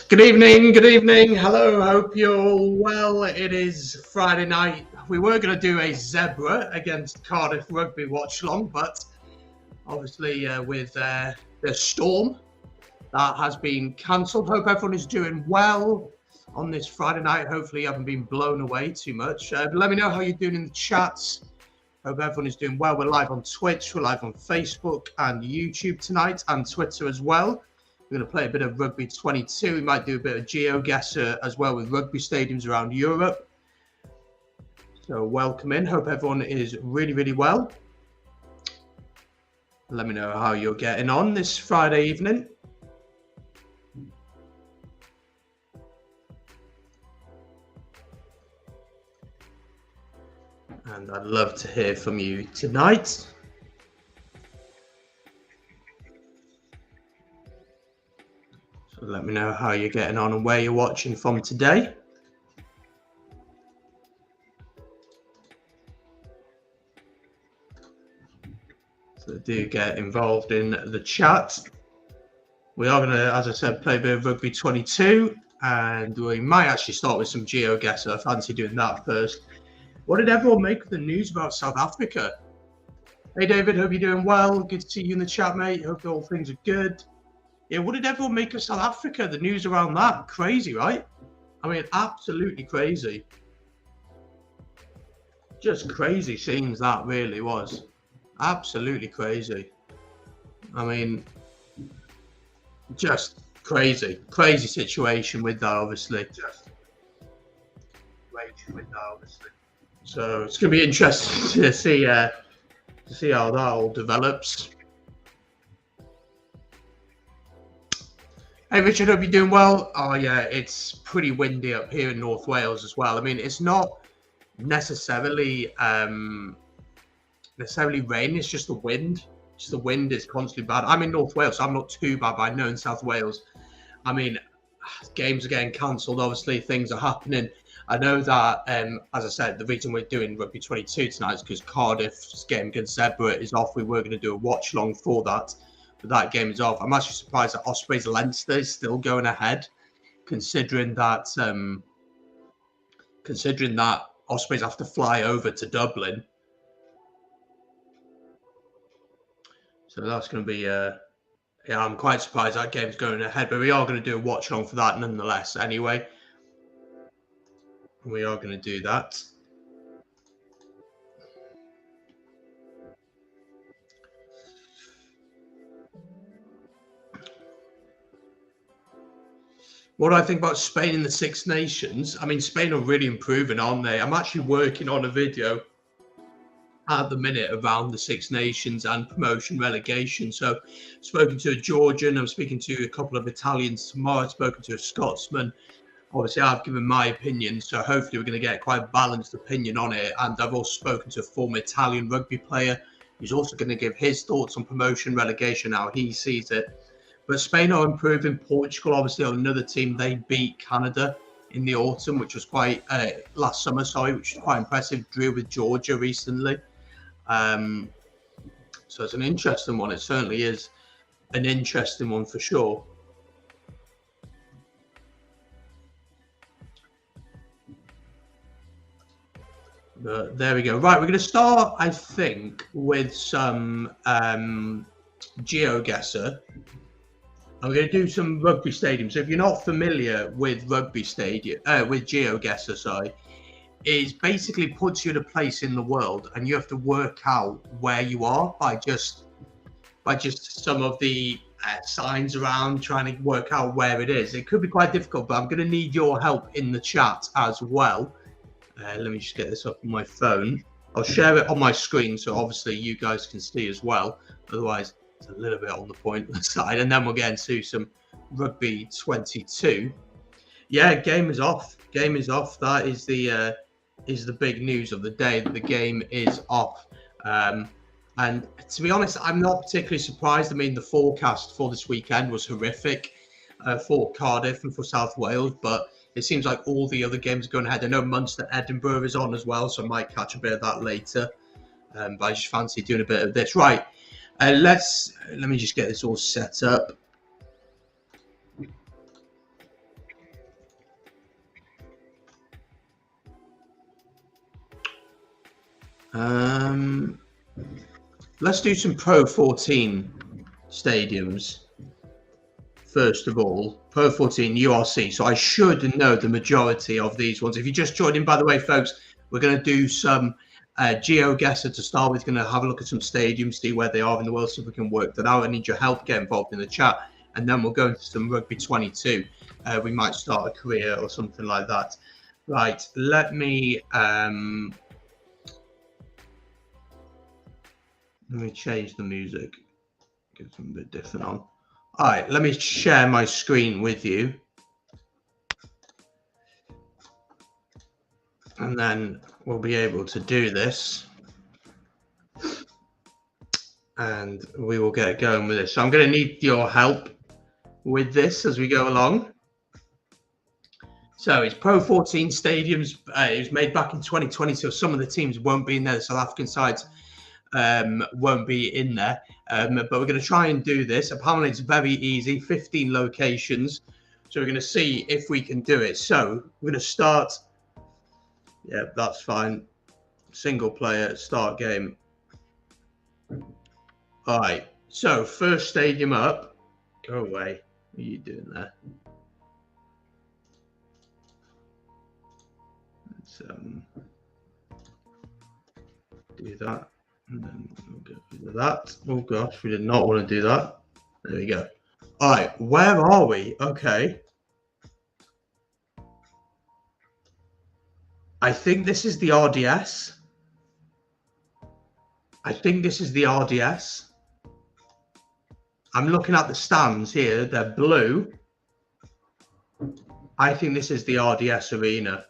Good evening, hello, hope you're all well. It is Friday night. We were going to do a zebra against Cardiff Rugby watch long, but obviously with the storm, that has been cancelled. Hope everyone is doing well on this Friday night. Hopefully you haven't been blown away too much. But let me know how you're doing in the chats. Hope everyone is doing well. We're live on Twitch, we're live on Facebook and YouTube tonight, and Twitter as well. We're going to play a bit of Rugby 22. We might do a bit of GeoGuessr as well with rugby stadiums around Europe. So welcome in. Hope everyone is really well. Let me know how you're getting on this Friday evening. And I'd love to hear from you tonight. Let me know how you're getting on and where you're watching from today. So do get involved in the chat. We are going to, as I said, play a bit of Rugby 22, and we might actually start with some GeoGuessr. I fancy doing that first. What did everyone make of the news about South Africa? Hey David, hope you're doing well. Good to see you in the chat, mate. Hope all things are good. Yeah, what did everyone make of South Africa? The news around that? Crazy, right? I mean, absolutely crazy. Just crazy scenes that really was. Absolutely crazy. I mean, just crazy. Crazy situation with that, obviously. So it's going to be interesting to see how that all develops. Hey Richard, hope you're doing well. Oh yeah, it's pretty windy up here in North Wales as well. I mean, it's not necessarily raining, it's just the wind. Just the wind is constantly bad. I'm in North Wales, so I'm not too bad, but I know in South Wales, I mean, games are getting cancelled, obviously, things are happening. I know that, as I said, the reason we're doing Rugby 22 tonight is because Cardiff's game against Zebra is off. We were going to do a watch long for that. But that game is off. I'm actually surprised that Ospreys Leinster is still going ahead, considering that Ospreys have to fly over to Dublin. So that's going to be yeah, I'm quite surprised that game's going ahead, but we are going to do a watch along for that nonetheless. Anyway, we are going to do that. What do I think about Spain in the Six Nations? I mean, Spain are really improving, aren't they? I'm actually working on a video at the minute around the Six Nations and promotion relegation. So I've spoken to a Georgian, I'm speaking to a couple of Italians tomorrow, I've spoken to a Scotsman. Obviously, I've given my opinion, so hopefully we're going to get quite a balanced opinion on it. And I've also spoken to a former Italian rugby player who's also going to give his thoughts on promotion relegation, how he sees it. But Spain are improving. Portugal, obviously, on another team, they beat Canada in the autumn, which was quite last summer, sorry, which was quite impressive. Drew with Georgia recently. So it's an interesting one. It certainly is an interesting one for sure. But there we go. Right, we're going to start, I think, with some GeoGuessr. I'm going to do some rugby stadiums. So if you're not familiar with rugby stadium, with GeoGuessr, sorry, it basically puts you in a place in the world, and you have to work out where you are by just some of the signs around, trying to work out where it is. It could be quite difficult, but I'm going to need your help in the chat as well. Let me just get this up on my phone. I'll share it on my screen, so obviously you guys can see as well. Otherwise, it's a little bit on the pointless side. And then we'll get into some Rugby 22. Yeah, game is off. Game is off. That is the big news of the day, that the game is off. And to be honest, I'm not particularly surprised. I mean, the forecast for this weekend was horrific for Cardiff and for South Wales, but it seems like all the other games are going ahead. I know Munster Edinburgh is on as well, so I might catch a bit of that later. But I just fancy doing a bit of this. Right, let me just get this all set up. Let's do some Pro 14 stadiums. First of all, Pro 14 URC. So I should know the majority of these ones. If you just joined in, by the way, folks, we're going to do some GeoGuessr to start with. Going to have a look at some stadiums, see where they are in the world, see if we can work that out. I need your help. Get involved in the chat, and then we'll go into some Rugby 22. We might start a career or something like that. Right. Let me change the music. Get something a bit different on. All right, let me share my screen with you. And then we'll be able to do this. And we will get going with this. So I'm going to need your help with this as we go along. So it's Pro 14 stadiums. It was made back in 2020, so some of the teams won't be in there. The South African sides won't be in there, but we're going to try and do this. Apparently it's very easy, 15 locations, so we're going to see if we can do it. So we're going to start. Yeah, that's fine. Single player, start game. All right, so first stadium up. Go away. What are you doing there? Let's do that. And then we'll get rid of that. Oh gosh, we did not want to do that. There we go. All right, where are we? Okay. I think this is the RDS. I'm looking at the stands here. They're blue. I think this is the RDS arena.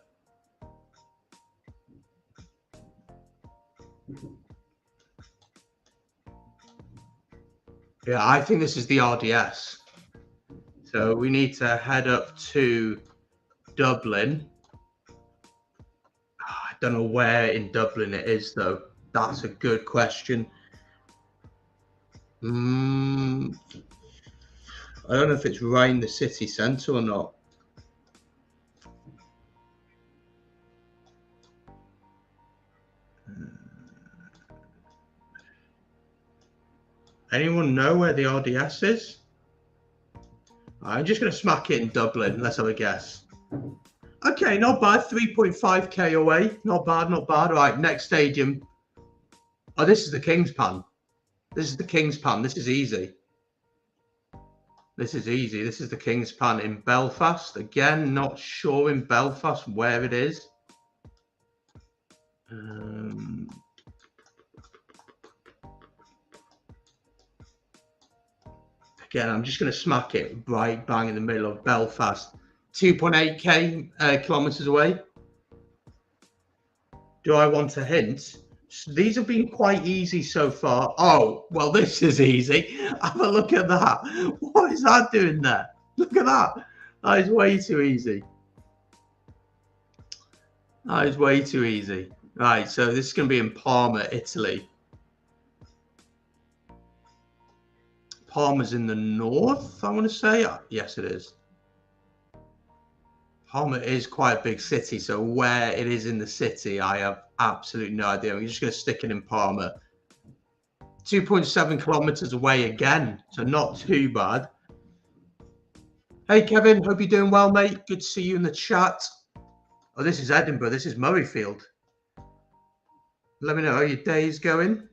Yeah, I think this is the RDS. So we need to head up to Dublin. I don't know where in Dublin it is, though. That's a good question. I don't know if it's right in the city centre or not. Anyone know where the RDS is? I'm just going to smack it in Dublin. Let's have a guess. Okay, not bad. 3.5k away. Not bad, not bad. All right, next stadium. Oh, this is the Kingspan. This is the Kingspan. This is easy. This is easy. This is the Kingspan in Belfast. Again, not sure in Belfast where it is. Again, I'm just going to smack it right bang in the middle of Belfast. 2.8k kilometers away. Do I want a hint? These have been quite easy so far. Oh, well, this is easy. Have a look at that. What is that doing there? Look at that. That is way too easy. That is way too easy. Right, so this is going to be in Parma, Italy. Parma's in the north, I want to say. Yes, it is. Parma is quite a big city, so where it is in the city, I have absolutely no idea. I'm just going to stick it in Parma. 2.7 kilometers away again, so not too bad. Hey, Kevin. Hope you're doing well, mate. Good to see you in the chat. Oh, this is Edinburgh. This is Murrayfield. Let me know how your day's going.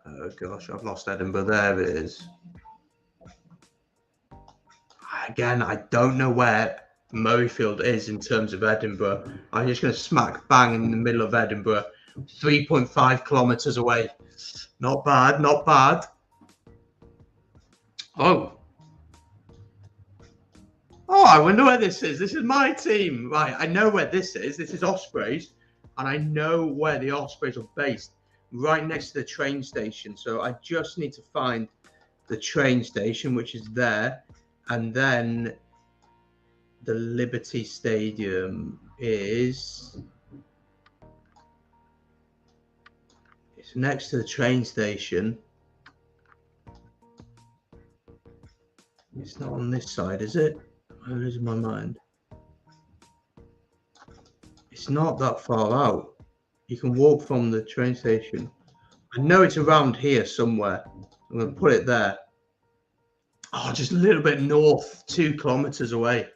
Oh, gosh. I've lost Edinburgh. There it is. Again, I don't know where Murrayfield is in terms of Edinburgh. I'm just going to smack bang in the middle of Edinburgh, 3.5 kilometres away. Not bad, not bad. Oh, I wonder where this is. This is my team. Right, I know where this is. This is Ospreys, and I know where the Ospreys are based, right next to the train station. So I just need to find the train station, which is there, and then the Liberty Stadium is... It's next to the train station. It's not on this side, is it? I'm losing my mind. It's not that far out. You can walk from the train station. I know it's around here somewhere. I'm going to put it there. Oh, just a little bit north, 2 kilometers away.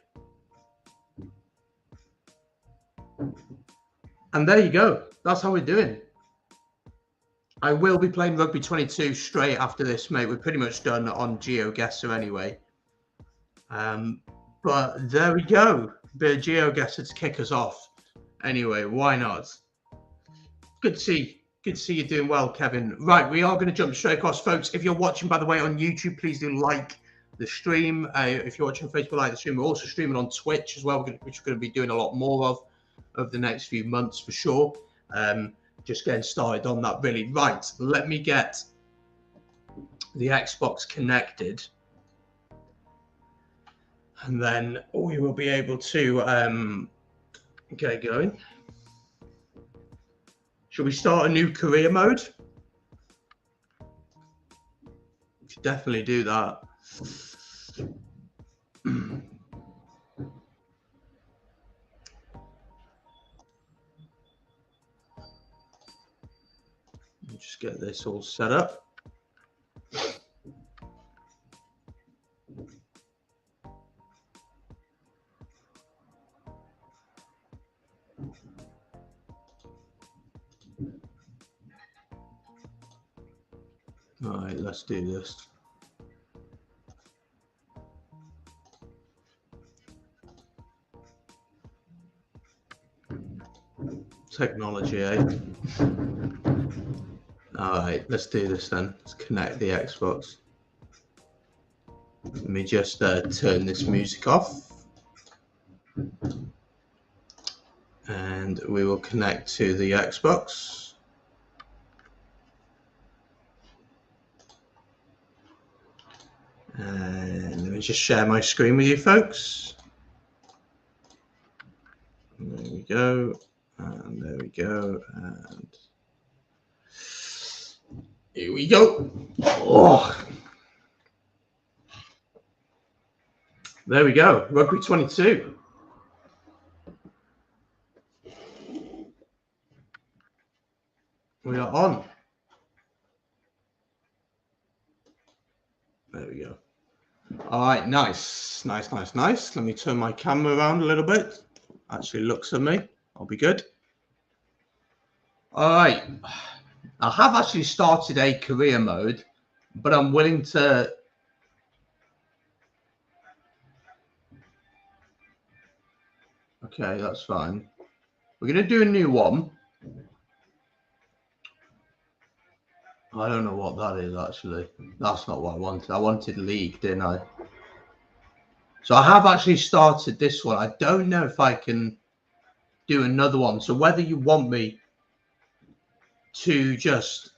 And there you go. That's how we're doing. I will be playing Rugby 22 straight after this, mate. We're pretty much done on GeoGuessr anyway. But there we go. Bit of GeoGuessr to kick us off. Anyway, why not? Good to see you doing well, Kevin. Right, we are going to jump straight across, folks. If you're watching, by the way, on YouTube, please do like the stream. If you're watching on Facebook, like the stream. We're also streaming on Twitch as well, which we're going to be doing a lot more of over the next few months for sure. Just getting started on that, really. Right, let me get the Xbox connected. And then we will be able to get going. Should we start a new career mode? We should definitely do that. Just get this all set up. All right, let's do this. Technology, eh? All right, let's do this then. Let's connect the Xbox. Let me just turn this music off. And we will connect to the Xbox. And let me just share my screen with you folks. There we go. And there we go. And here we go. Oh. There we go. Rugby 22. We are on. There we go. All right, nice. Let me turn my camera around a little bit. Actually looks at me. I'll be good. All right. I have actually started a career mode, but I'm willing to... Okay, that's fine. We're going to do a new one. I don't know what that is, actually. That's not what I wanted. I wanted league, didn't I? So I have actually started this one. I don't know if I can do another one. So whether you want me to just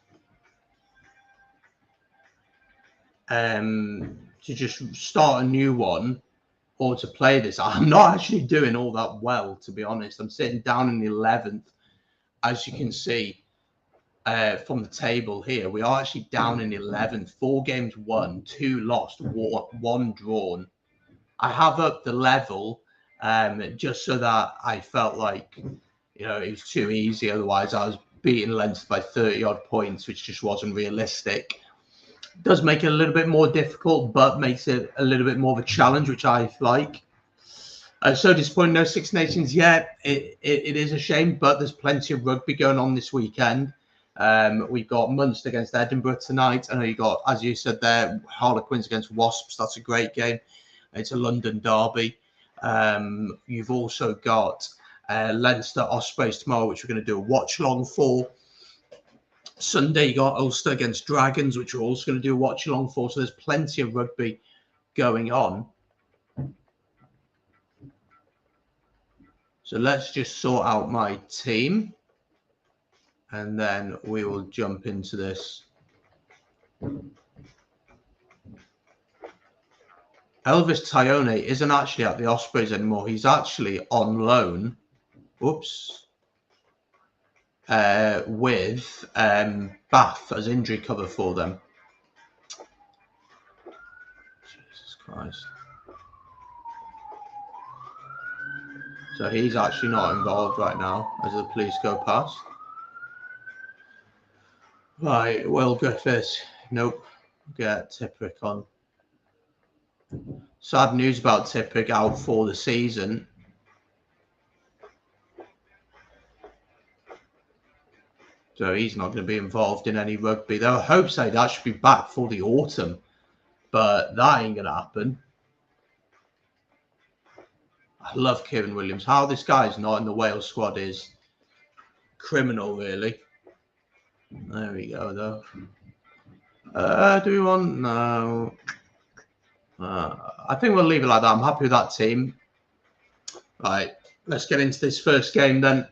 start a new one or to play this, I'm not actually doing all that well, to be honest. I'm sitting down in the 11th, as you can see from the table here. We are actually down in 11th. 4 games won, 2 lost, 1 drawn. I have upped the level just so that I felt like, you know, it was too easy. Otherwise, I was beating Leinster by 30 odd points, which just wasn't realistic. Does make it a little bit more difficult, but makes it a little bit more of a challenge, which I like. So disappointing, no Six Nations yet. It is a shame, but there's plenty of rugby going on this weekend. We've got Munster against Edinburgh tonight. I know you got, as you said there, Harlequins against Wasps. That's a great game. It's a London derby. You've also got Leinster Ospreys tomorrow, which we're going to do a watch along for. Sunday, you got Ulster against Dragons, which we're also going to do a watch along for. So there's plenty of rugby going on. So let's just sort out my team, and then we will jump into this. Elvis Tyone isn't actually at the Ospreys anymore. He's actually on loan. Whoops. With Bath as injury cover for them. Jesus Christ. So he's actually not involved right now as the police go past. Right, Will Griffiths. Nope. Get Tipuric on. Sad news about Tipuric, out for the season. So he's not going to be involved in any rugby. There were hopes they'd actually be back for the autumn, but that ain't going to happen. I love Kieran Williams. How this guy's not in the Wales squad is criminal, really. There we go, though. Do we want... No. I think we'll leave it like that. I'm happy with that team. Right, let's get into this first game then.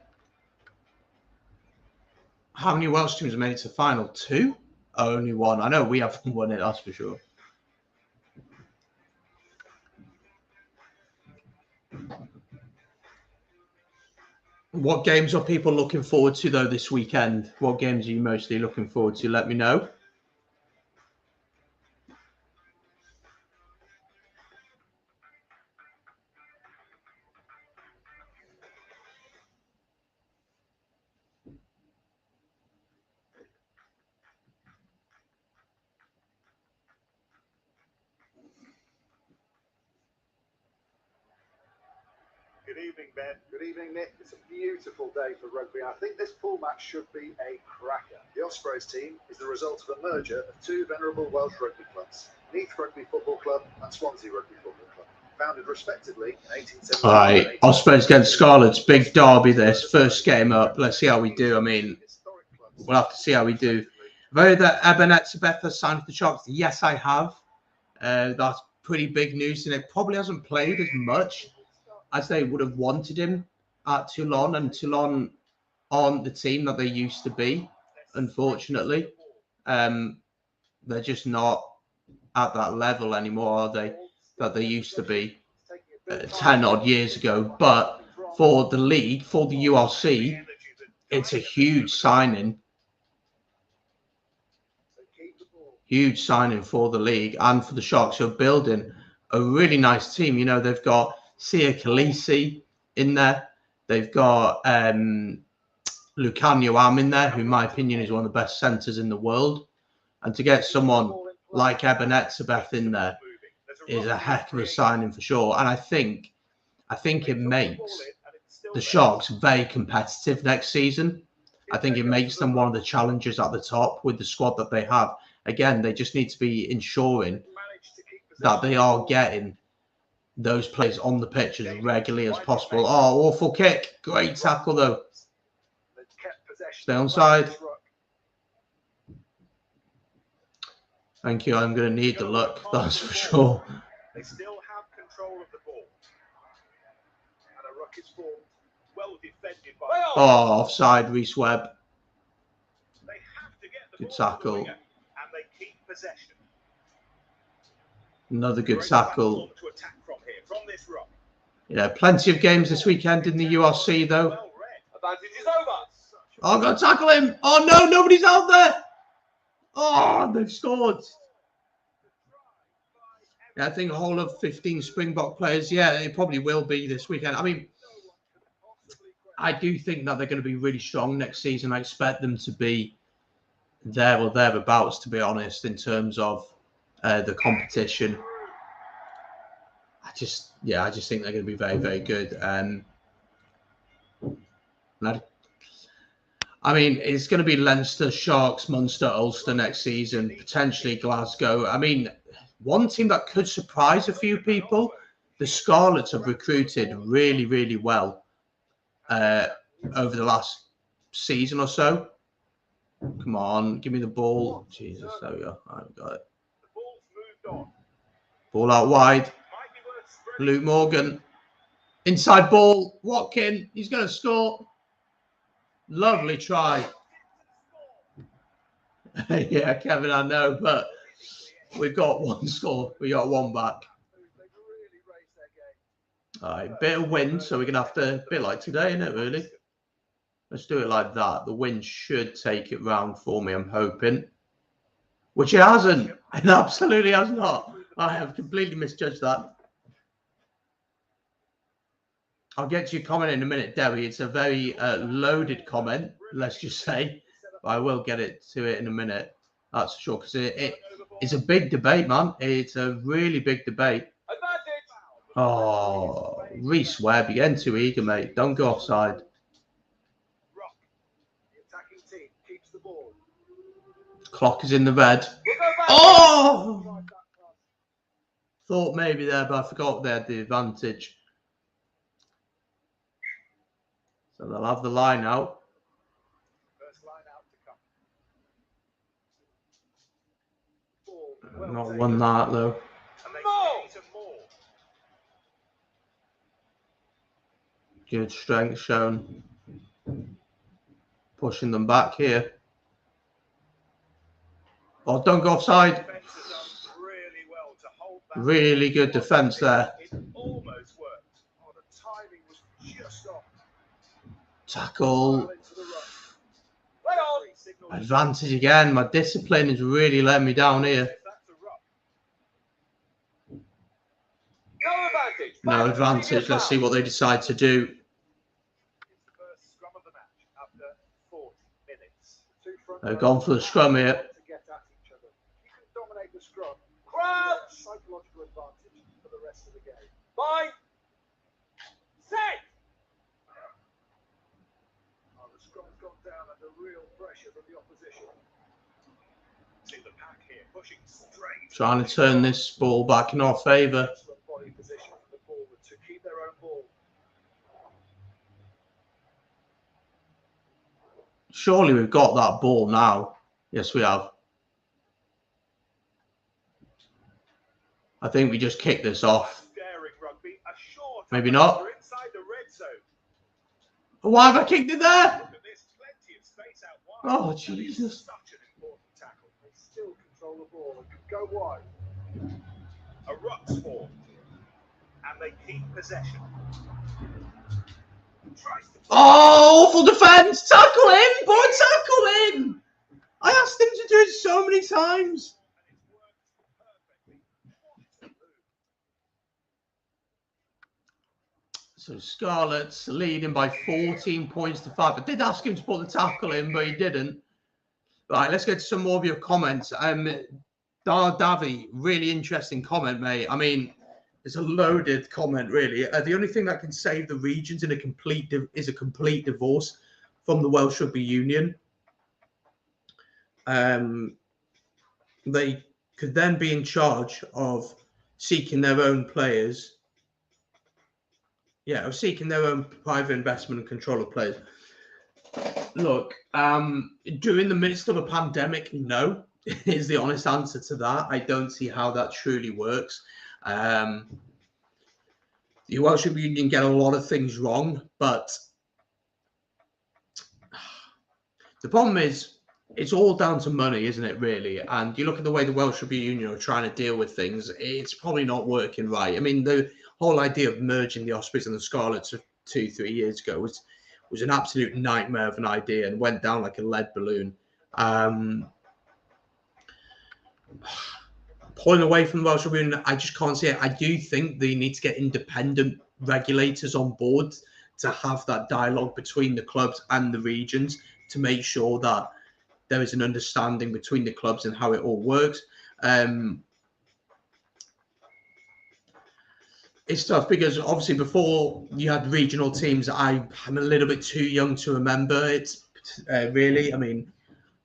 How many Welsh teams have made it to the final? 2? Only 1. I know we haven't won it, that's for sure. What games are people looking forward to, though, this weekend? What games are you mostly looking forward to? Let me know. Good evening, Ben. Good evening, Nick. It's a beautiful day for rugby. I think this pool match should be a cracker. The Ospreys team is the result of a merger of 2 venerable Welsh rugby clubs, Neath Rugby Football Club and Swansea Rugby Football Club, founded respectively in 1870. All right, Ospreys against Scarlets, big derby this, first game up. Let's see how we do. I mean, we'll have to see how we do. Have I heard that Ebenezer has signed for the Sharks? Yes, I have. That's pretty big news, and it probably hasn't played as much as they would have wanted him at Toulon, and Toulon aren't the team that they used to be, unfortunately. They're just not at that level anymore, are they, that they used to be 10 odd years ago. But for the league, for the URC, it's a huge signing. Huge signing for the league and for the Sharks, who are building a really nice team. You know, they've got Sia Khaleesi in there. They've got Lucanio Am in there, who in my opinion is one of the best centres in the world. And to get someone like Ebenezer in there is a heck of a signing for sure. And I think it makes the Sharks very competitive next season. I think it makes them one of the challengers at the top with the squad that they have. Again, they just need to be ensuring that they are getting those players on the pitch as regularly as possible. Oh, awful kick. Great tackle, though. Stay on side. Thank you. I'm going to need the luck, that's for sure. They still have control of the ball. And a ruck is formed. Well defended by... Oh, offside, Reece Webb. Good tackle. And they keep possession. Another good tackle. Yeah, plenty of games this weekend in the URC, though. Oh, I've got to tackle him. Oh, no, nobody's out there. Oh, they've scored. Yeah, I think a whole of 15 Springbok players. Yeah, it probably will be this weekend. I mean, I do think that they're going to be really strong next season. I expect them to be there or thereabouts, to be honest, in terms of the competition. I just think they're going to be very, very good. I mean, it's going to be Leinster, Sharks, Munster, Ulster next season, potentially Glasgow. I mean, one team that could surprise a few people, the Scarlets have recruited really, really well over the last season or so. Come on, give me the ball. Jesus, there we go. I've got it. Ball out wide. Luke Morgan. Inside ball. Watkin. He's going to score. Lovely try. Yeah, Kevin, I know, but we've got one score. We got one back. All right, bit of wind, so we're going to have to, a bit like today, isn't it, really? Let's do it like that. The wind should take it round for me, I'm hoping. Which it hasn't. It absolutely has not. I have completely misjudged that. I'll get to your comment in a minute, Debbie. It's a very loaded comment, let's just say. But I will get to it in a minute. That's for sure. Because it's a big debate, man. It's a really big debate. Oh, Reece Webb, you're getting too eager, mate. Don't go offside. Clock is in the red. Oh! Thought maybe there, but I forgot they had the advantage. So they'll have the line out. Not won that, though. Good strength shown. Pushing them back here. Oh, don't go offside. Really good defence there. Tackle. Advantage again. My discipline is really letting me down here. No advantage. Let's see what they decide to do. They've gone for the scrum here. Psychological advantage for the rest of the game. 5, 6. Oh, the scrum's gone down under real pressure from the opposition. See the pack here, pushing straight. Trying to turn this ball back in our favour. Body position for the forward to keep their own ball. Surely we've got that ball now. Yes, we have. I think we just kick this off. Maybe not. Why have I kicked it there? Oh, Jesus. Still control the ball and can go wide. A ruck's formed. And they keep possession. Oh, awful defence! Tackle him! Boy, tackle him! I asked him to do it so many times. So Scarlets leading by 14 points to 5. I did ask him to put the tackle in, but he didn't. Right, let's get to some more of your comments. Davi, really interesting comment, mate. I mean, it's a loaded comment, really. The only thing that can save the regions in a complete divorce from the Welsh Rugby Union. They could then be in charge of seeking their own players. Yeah, of seeking their own private investment and control of players. Look, during the midst of a pandemic, no, is the honest answer to that. I don't see how that truly works. The Welsh Rugby Union get a lot of things wrong, but the problem is it's all down to money, isn't it, really? And you look at the way the Welsh Rugby Union are trying to deal with things, it's probably not working right. I mean, the whole idea of merging the Ospreys and the Scarlets 2-3 years ago was an absolute nightmare of an idea and went down like a lead balloon. Pulling away from the Welsh Rugby Union, I just can't see it. I do think they need to get independent regulators on board to have that dialogue between the clubs and the regions to make sure that there is an understanding between the clubs and how it all works. It's tough because obviously before you had regional teams, I'm a little bit too young to remember it really. I mean,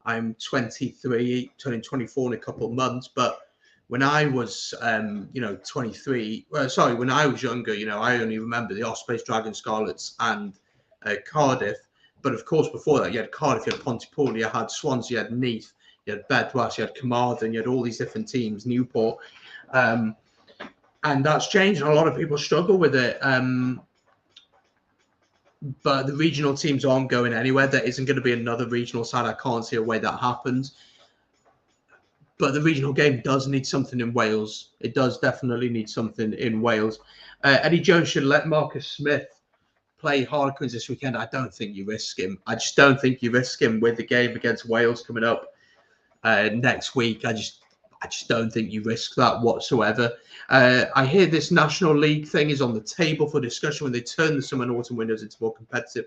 I'm 23, turning 24 in a couple of months, but when I was, 23, when I was younger, I only remember the Ospreys, Dragon Scarlets, and Cardiff. But of course, before that, you had Cardiff, you had Pontypool, you had Swansea, you had Neath, you had Bedwas, you had Carmarthen, you had all these different teams, Newport. And that's changed, and a lot of people struggle with it. But the regional teams aren't going anywhere. There isn't going to be another regional side. I can't see a way that happens. But the regional game does need something in Wales. It does definitely need something in Wales. Eddie Jones should let Marcus Smith play Harlequins this weekend. I don't think you risk him. I just don't think you risk him with the game against Wales coming up next week. I just don't think you risk that whatsoever. I hear this National League thing is on the table for discussion when they turn the summer and autumn windows into more competitive.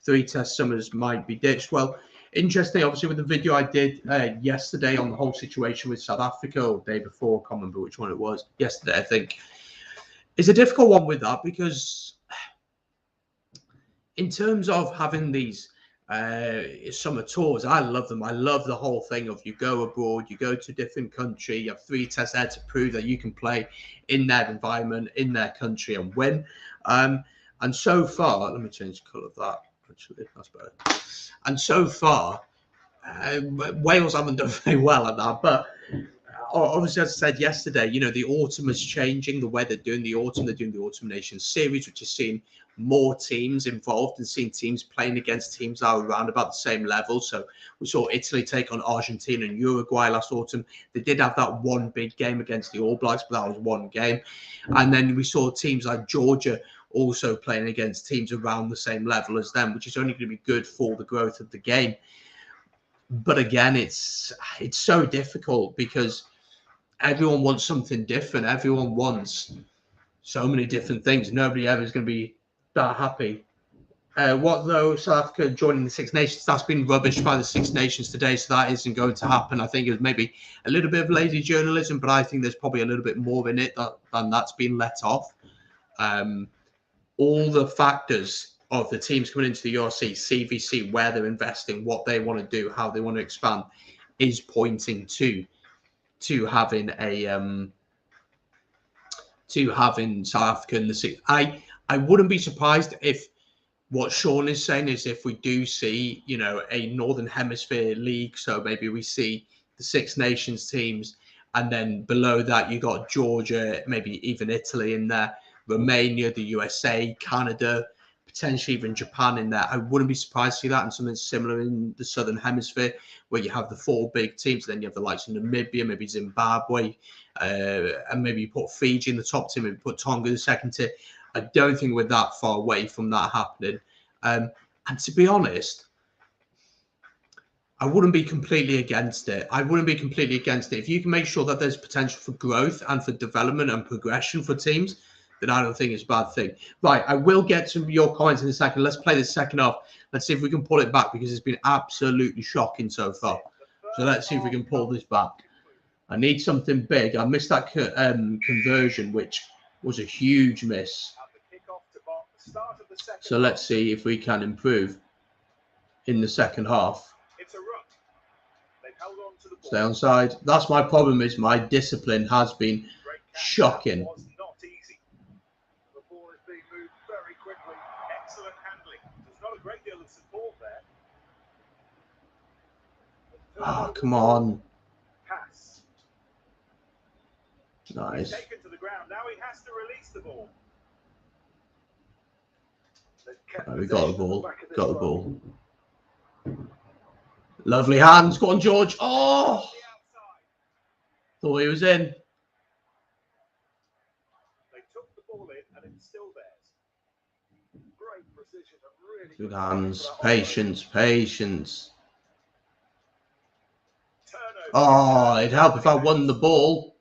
3 test summers might be ditched. Well, interesting, obviously, with the video I did yesterday on the whole situation with South Africa, or the day before, I can't remember which one it was. Yesterday, I think. It's a difficult one with that because in terms of having these summer tours, I love them. I love the whole thing of you go abroad, you go to a different country, you have 3 tests there to prove that you can play in their environment, in their country and win. And so far, let me change the colour of that. Actually, that's better. And so far, Wales haven't done very well at that. But obviously, as I said yesterday, the autumn is changing. The way they're doing the autumn, they're doing the Autumn Nations Series, which is seeing more teams involved and seeing teams playing against teams that are around about the same level. So we saw Italy take on Argentina and Uruguay last autumn. They did have that one big game against the All Blacks, but that was one game. And then we saw teams like Georgia also playing against teams around the same level as them, which is only going to be good for the growth of the game. But again, it's so difficult because everyone wants something different. Everyone wants so many different things. Nobody ever is going to be that happy. What though, South Africa joining the Six Nations? That's been rubbished by the Six Nations today, so that isn't going to happen. I think it was maybe a little bit of lazy journalism, but I think there's probably a little bit more in it than that's been let off. All the factors of the teams coming into the URC, CVC, where they're investing, what they want to do, how they want to expand, is pointing to having South Africa in the six. I wouldn't be surprised if what Sean is saying is if we do see, a Northern Hemisphere league, so maybe we see the Six Nations teams, and then below that you got Georgia, maybe even Italy in there, Romania, the USA, Canada, potentially even Japan in there. I wouldn't be surprised to see that and something similar in the Southern Hemisphere, where you have the 4 big teams. Then you have the likes of Namibia, maybe Zimbabwe, and maybe you put Fiji in the top tier, maybe put Tonga in the second tier. I don't think we're that far away from that happening. And to be honest, I wouldn't be completely against it. If you can make sure that there's potential for growth and for development and progression for teams, then I don't think it's a bad thing. Right, I will get to your comments in a second. Let's play this second half. Let's see if we can pull it back because it's been absolutely shocking so far. So let's see if we can pull this back. I need something big. I missed that conversion, which was a huge miss. So let's see if we can improve in the second half. Stay on side. That's my problem, is my discipline has been shocking. Oh, come on. Nice. Oh, we got the ball. Lovely hands. Go on, George. Oh! Thought he was in. Good hands. Patience. Oh, it'd help if I won the ball.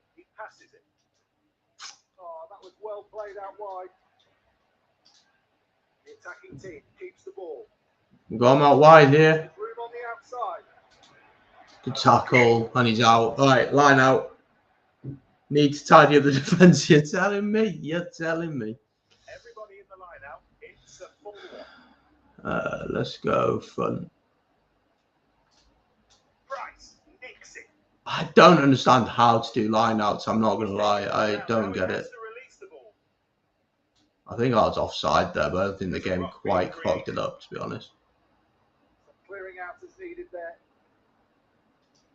Oh, that was well played out wide. The attacking team keeps the ball. We've got him out wide here. Room on the outside. Good tackle, and he's out. All right, line out. Need to tidy up the defence. You're telling me. You're telling me. Everybody in the line out. It's a full one. Let's go front. Price nicks it. I don't understand how to do line outs. I'm not going to lie. I don't get it. I think I was offside there, but I don't think the game quite clogged it up, to be honest. Clearing out is needed there.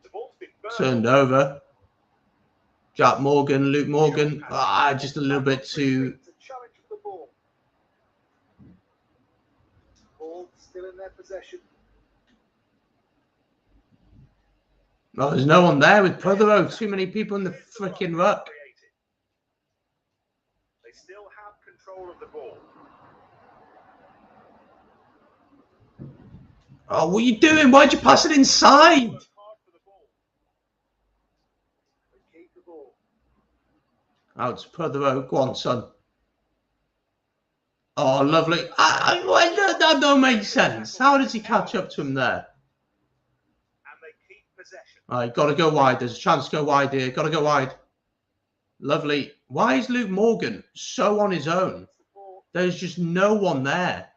The ball's been turned over. Jack Morgan, Luke Morgan. Just a little bit too. Challenge for the ball. Ball still in their possession. Oh, there's no one there with Prothero. Too many people in the freaking ruck. They still have control of the ball. Oh, what are you doing? Why'd you pass it inside? Out to Prothero. Go on, son. Oh, lovely. That don't make sense. How does he catch up to him there? And they keep possession. All right, got to go wide. There's a chance to go wide here. Got to go wide. Lovely. Why is Luke Morgan so on his own? There's just no one there.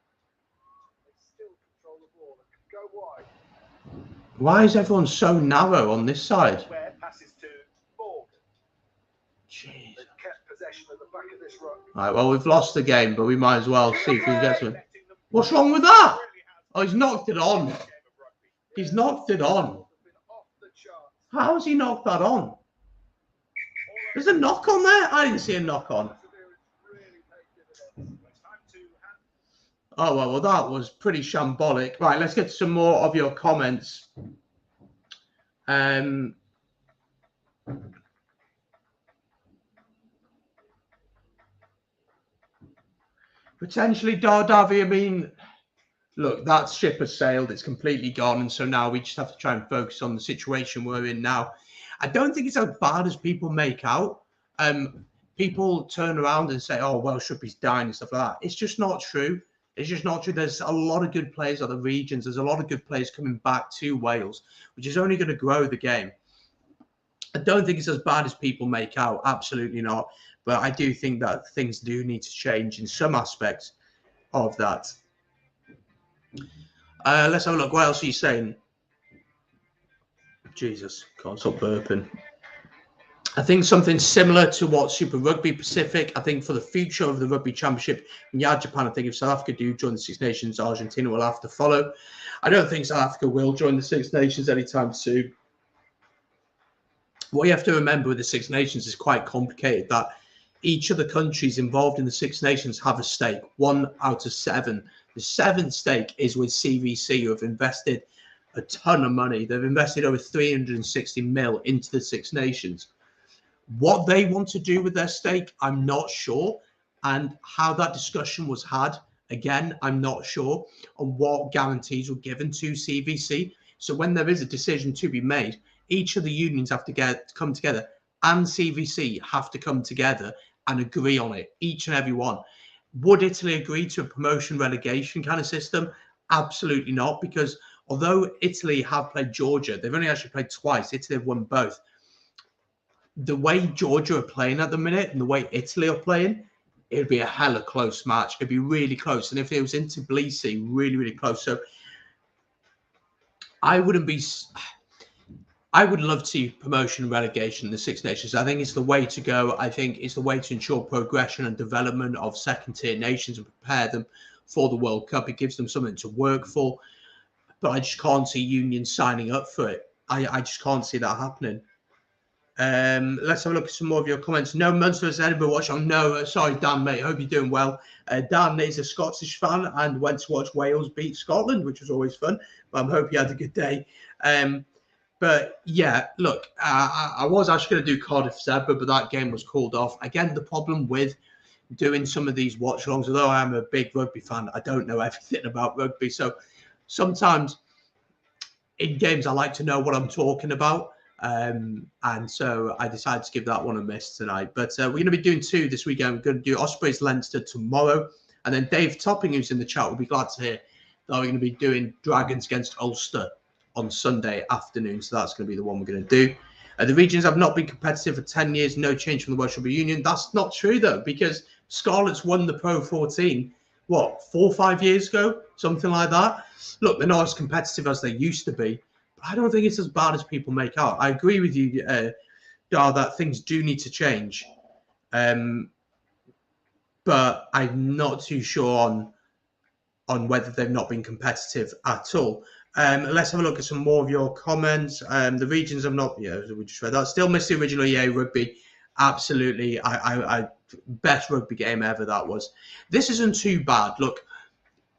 They still control the ball and can go wide. Why is everyone so narrow on this side? Where passes to Morgan. Jeez. They've kept possession at the back of this run. All right, well, we've lost the game, but we might as well see if we can get to him. What's wrong with that? Oh, he's knocked it on. He's knocked it on. How has he knocked that on? There's a knock on there? I didn't see a knock on. Oh, well, that was pretty shambolic. Right, let's get to some more of your comments. Potentially Dardavi, I mean, look, that ship has sailed. It's completely gone. And so now we just have to try and focus on the situation we're in now. I don't think it's as bad as people make out. People turn around and say, oh, Welsh rugby's dying and stuff like that. It's just not true. It's just not true. There's a lot of good players other regions. There's a lot of good players coming back to Wales, which is only going to grow the game. I don't think it's as bad as people make out. Absolutely not. But I do think that things do need to change in some aspects of that. Let's have a look. What else are you saying? Jesus, can't stop burping. I think something similar to what Super Rugby Pacific, I think for the future of the Rugby Championship, Japan, I think if South Africa do join the Six Nations, Argentina will have to follow. I don't think South Africa will join the Six Nations anytime soon. What you have to remember with the Six Nations is quite complicated, that each of the countries involved in the Six Nations have a stake, 1 out of 7. The 7th stake is with CVC, who have invested a ton of money. They've invested over 360 mil into the Six Nations. What they want to do with their stake, I'm not sure. And how that discussion was had, again, I'm not sure on what guarantees were given to CVC. So when there is a decision to be made, each of the unions have to come together, and CVC have to come together and agree on it, each and every one. Would Italy agree to a promotion relegation kind of system? Absolutely not, because although Italy have played Georgia, they've only actually played twice. Italy have won both. The way Georgia are playing at the minute and the way Italy are playing, it'd be a hella close match. It'd be really close. And if it was in Tbilisi, really, really close. So I would love to see promotion and relegation in the Six Nations. I think it's the way to go. I think it's the way to ensure progression and development of second-tier nations and prepare them for the World Cup. It gives them something to work for. But I just can't see unions signing up for it. I just can't see that happening. Let's have a look at some more of your comments. No, Munster versus Edinburgh watch on. No, sorry, Dan, mate. Hope you're doing well. Dan is a Scottish fan and went to watch Wales beat Scotland, which was always fun. But I hope you had a good day. But yeah, look, I was actually going to do Cardiff Zebra, but that game was called off. Again, the problem with doing some of these watch-alongs, although I am a big rugby fan, I don't know everything about rugby. So sometimes in games, I like to know what I'm talking about. And so I decided to give that one a miss tonight. But we're going to be doing 2 this weekend. We're going to do Ospreys Leinster tomorrow. And then Dave Topping, who's in the chat, will be glad to hear that we're going to be doing Dragons against Ulster on Sunday afternoon. So that's going to be the one we're going to do. The regions have not been competitive for 10 years. No change from the Welsh Rugby Union. That's not true, though, because Scarlets won the Pro 14, what, 4 or 5 years ago? Something like that. Look, they're not as competitive as they used to be. But I don't think it's as bad as people make out. I agree with you, Dar, that things do need to change. But I'm not too sure on whether they've not been competitive at all. Let's have a look at some more of your comments. The regions have not, yeah, we just read that. Still miss the original EA rugby. Absolutely. I best rugby game ever that was. This isn't too bad. Look,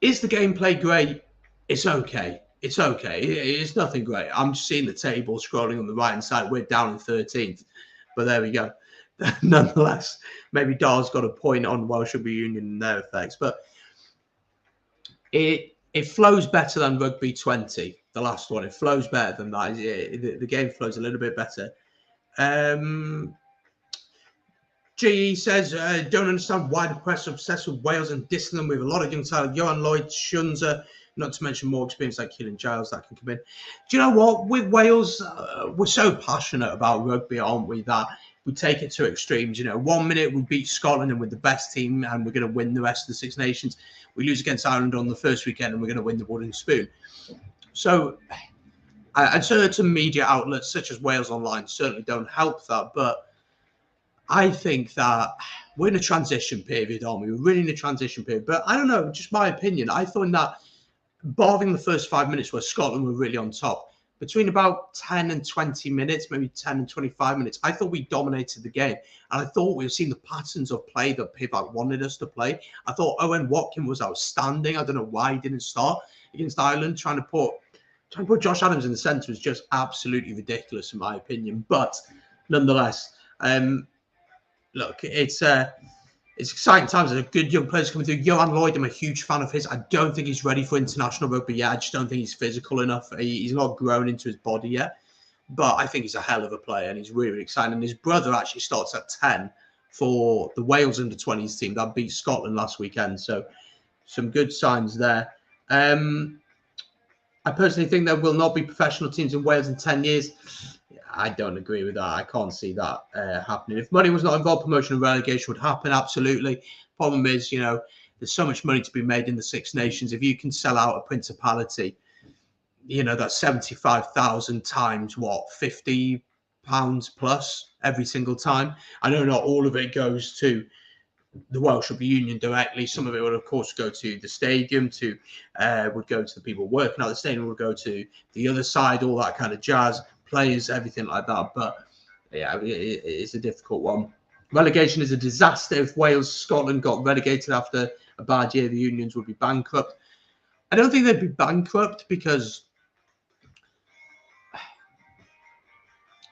is the gameplay great? It's okay. It's okay. It's nothing great. I'm just seeing the table scrolling on the right hand side. We're down in 13th, but there we go. Nonetheless, maybe Dar's got a point on Welsh Rugby Union and their effects, but it flows better than Rugby 20, the last one. It flows better than that. The game flows a little bit better. GE says, don't understand why the press are obsessed with Wales and dissing them with a lot of young talent. Johan Lloyd, Shunza, not to mention more experience like Keelan Giles that can come in. Do you know what? With Wales, we're so passionate about rugby, aren't we, that we take it to extremes. You know, 1 minute we beat Scotland and we're the best team and we're going to win the rest of the Six Nations. We lose against Ireland on the first weekend and we're going to win the wooden spoon. So, and certain media outlets such as Wales Online certainly don't help that. But I think that we're in a transition period, aren't we? We're really in a transition period. But I don't know, just my opinion. I thought that, barring the first 5 minutes where Scotland were really on top, between about 10 and 20 minutes, maybe 10 and 25 minutes, I thought we dominated the game. And I thought we were seeing the patterns of play that Pivac wanted us to play. I thought Owen Watkin was outstanding. I don't know why he didn't start against Ireland. Trying to put Josh Adams in the centre was just absolutely ridiculous, in my opinion. But nonetheless, look, it's exciting times. There's a good young players coming through. Johan Lloyd, I'm a huge fan of his. I don't think he's ready for international rugby yet. I just don't think he's physical enough. He's not grown into his body yet. But I think he's a hell of a player and he's really exciting. And his brother actually starts at 10 for the Wales under-20s team that beat Scotland last weekend. So some good signs there. I personally think there will not be professional teams in Wales in 10 years. I don't agree with that. I can't see that happening. If money was not involved, promotion and relegation would happen. Absolutely. Problem is, you know, there's so much money to be made in the Six Nations. If you can sell out a principality, you know, that's 75,000 times what, £50 plus every single time. I know not all of it goes to the Welsh Rugby Union directly. Some of it would, of course, go to the stadium, would go to the people working at the stadium, would go to the other side, all that kind of jazz, players, everything like that. But yeah, it's a difficult one. Relegation is a disaster. If Wales, Scotland got relegated after a bad year, the unions would be bankrupt. I don't think they'd be bankrupt because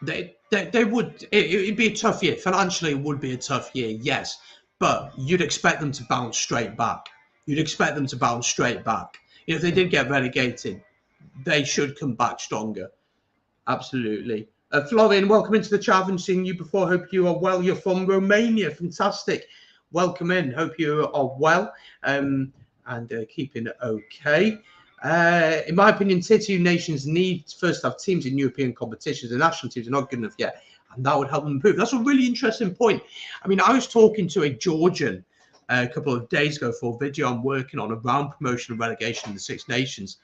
they would. It'd be a tough year. Financially, it would be a tough year, yes. But you'd expect them to bounce straight back. You'd expect them to bounce straight back. You know, if they did get relegated, they should come back stronger. Absolutely. Florian, welcome into the chat. I haven't seen you before. Hope you are well. You're from Romania. Fantastic. Welcome in. Hope you are well and keeping okay. In my opinion, Tier 2 nations need first to have teams in European competitions. The national teams are not good enough yet, and that would help them improve. That's a really interesting point. I mean, I was talking to a Georgian a couple of days ago for a video I'm working on around promotion and relegation in the Six Nations,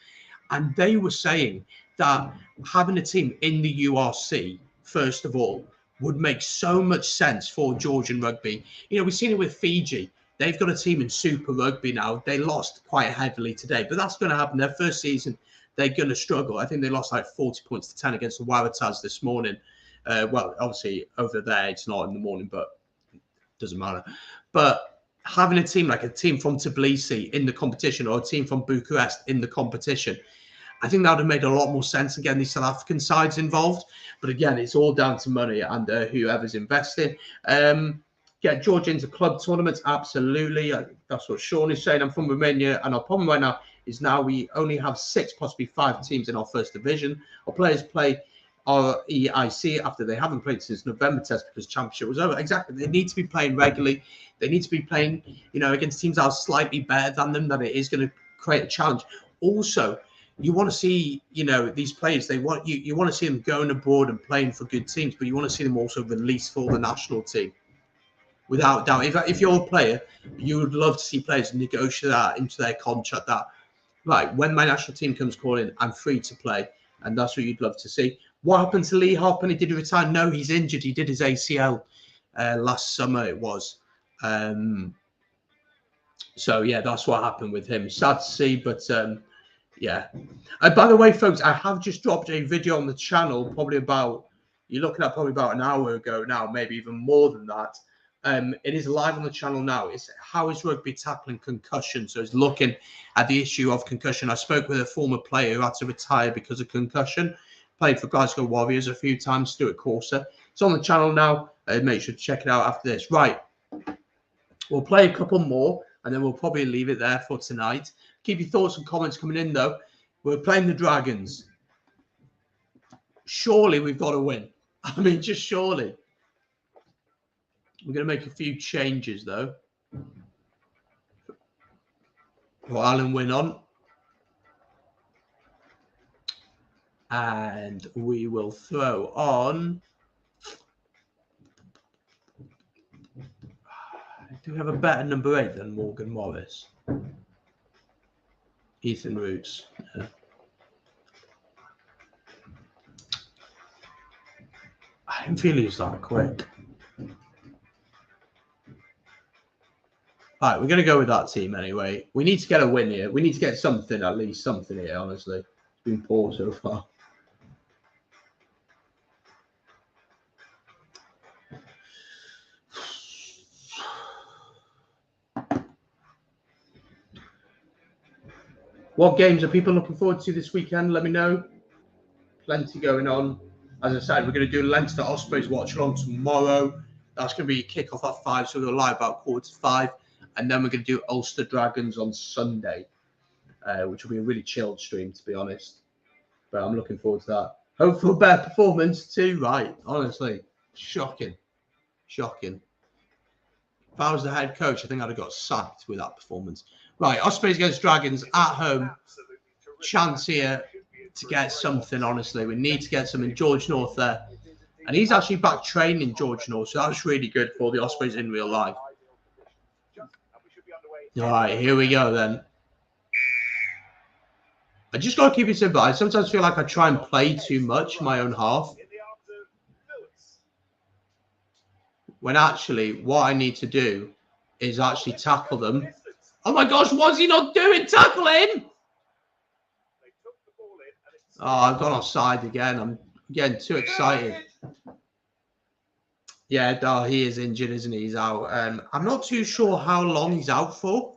and they were saying that having a team in the URC, first of all, would make so much sense for Georgian rugby. You know, we've seen it with Fiji. They've got a team in Super Rugby now. They lost quite heavily today, but that's going to happen. Their first season, they're going to struggle. I think they lost like 40 points to 10 against the Waratahs this morning. Well, obviously, over there, it's not in the morning, but it doesn't matter. But having a team like a team from Tbilisi in the competition or a team from Bucharest in the competition, I think that would have made a lot more sense. Again, these South African sides involved. But again, it's all down to money and whoever's investing. Get Georgia into club tournaments, absolutely. That's what Sean is saying. I'm from Romania, and our problem right now is now we only have 6, possibly 5 teams in our first division. Our players play our EIC after they haven't played since November test because championship was over. Exactly. They need to be playing regularly. They need to be playing, you know, against teams that are slightly better than them, that it is going to create a challenge. Also, you want to see, these players, you want to see them going abroad and playing for good teams, but you want to see them also released for the national team. Without doubt, if you're a player, you would love to see players negotiate that into their contract that, right, when my national team comes calling, I'm free to play. And that's what you'd love to see. What happened to Lee Hoppen? Did he retire? No, he's injured. He did his ACL last summer, it was. So, yeah, that's what happened with him. Sad to see, but yeah. By the way, folks, I have just dropped a video on the channel, you're looking at probably about an hour ago now, maybe even more than that. It is live on the channel now. It's how is rugby tackling concussion? So it's looking at the issue of concussion. I spoke with a former player who had to retire because of concussion. Played for Glasgow Warriors a few times, Stuart Corser. It's on the channel now. Make sure to check it out after this. Right. We'll play a couple more, and then we'll probably leave it there for tonight. Keep your thoughts and comments coming in, though. We're playing the Dragons. Surely we've got to win. I mean, just surely. We're going to make a few changes, though. Put Alan Wynne on. And we will throw on... Do we have a better number 8 than Morgan Morris? Ethan Roots. Yeah. I didn't feel he was that quick. All right, we're going to go with that team anyway. We need to get a win here. We need to get something, at least something here, honestly. It's been poor so far. What games are people looking forward to this weekend? Let me know. Plenty going on. As I said, we're going to do Leinster Ospreys watch along tomorrow. That's going to be a kick-off at 5, so we'll go live about 4:45. And then we're going to do Ulster Dragons on Sunday, which will be a really chilled stream, to be honest. But I'm looking forward to that. Hope for a better performance too, right? Honestly, shocking. Shocking. If I was the head coach, I think I'd have got sacked with that performance. Right, Ospreys against Dragons at home. Chance here to get something, honestly. We need to get something. George North there. And he's actually back training George North, so that's really good for the Ospreys in real life. All right, here we go then. I just got to keep it simple. I sometimes feel like I try and play too much in my own half. When actually, what I need to do is actually tackle them. Oh my gosh, what's he not doing? Tackle him! Oh, I've gone offside again. I'm getting too excited. Yeah, no, he is injured, isn't he? He's out. I'm not too sure how long he's out for.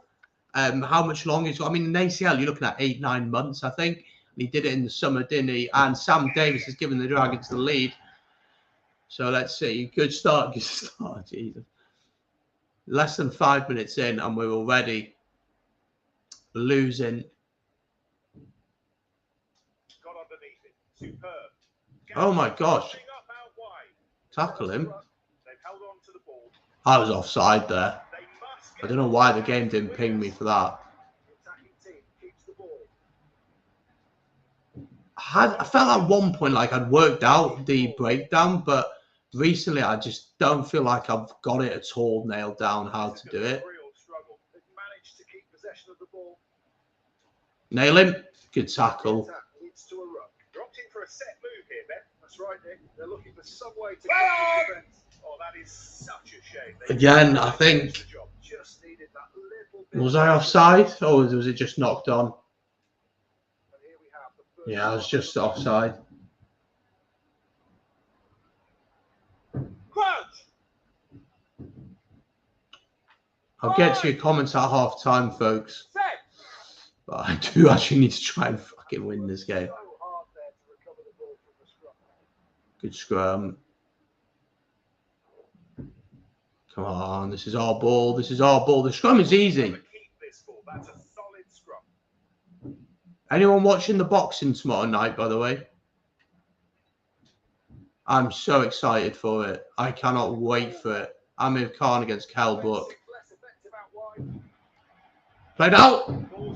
How much longer he's got. I mean, in ACL, you're looking at 8-9 months, I think. And he did it in the summer, didn't he? And Sam Davis has given the Dragons the lead. So let's see. Good start. Good start. Jesus. Less than 5 minutes in, and we're already losing. Oh my gosh. Tackle him. I was offside there. I don't know why the game didn't ping me for that. I felt at one point like I'd worked out the breakdown, but recently I just don't feel like I've got it at all nailed down how to do it. Nail him. Good tackle. Again, I think, was I offside or was it just knocked on? Yeah, I was just offside. I'll get to your comments at half time, folks. But I do actually need to try and fucking win this game. Good scrum. Come on, this is our ball. This is our ball. The scrum is easy. Anyone watching the boxing tomorrow night, by the way? I'm so excited for it. I cannot wait for it. Amir Khan against Cal Buck. Played out.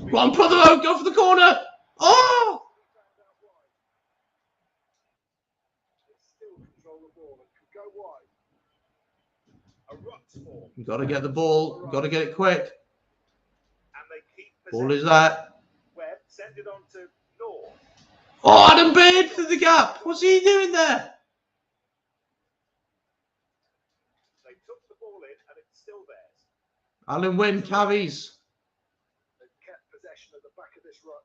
Go on, brother. Go for the corner. Oh! Still control the ball and could go wide. A ruck's ball. You got to get the ball. You got to get it quick. And they keep Ball is that. Webb send it on to North. Oh, Adam Beard through the gap. What's he doing there? They took the ball in and it's still theirs. Alan Wynn carries. They've kept possession at the back of this ruck.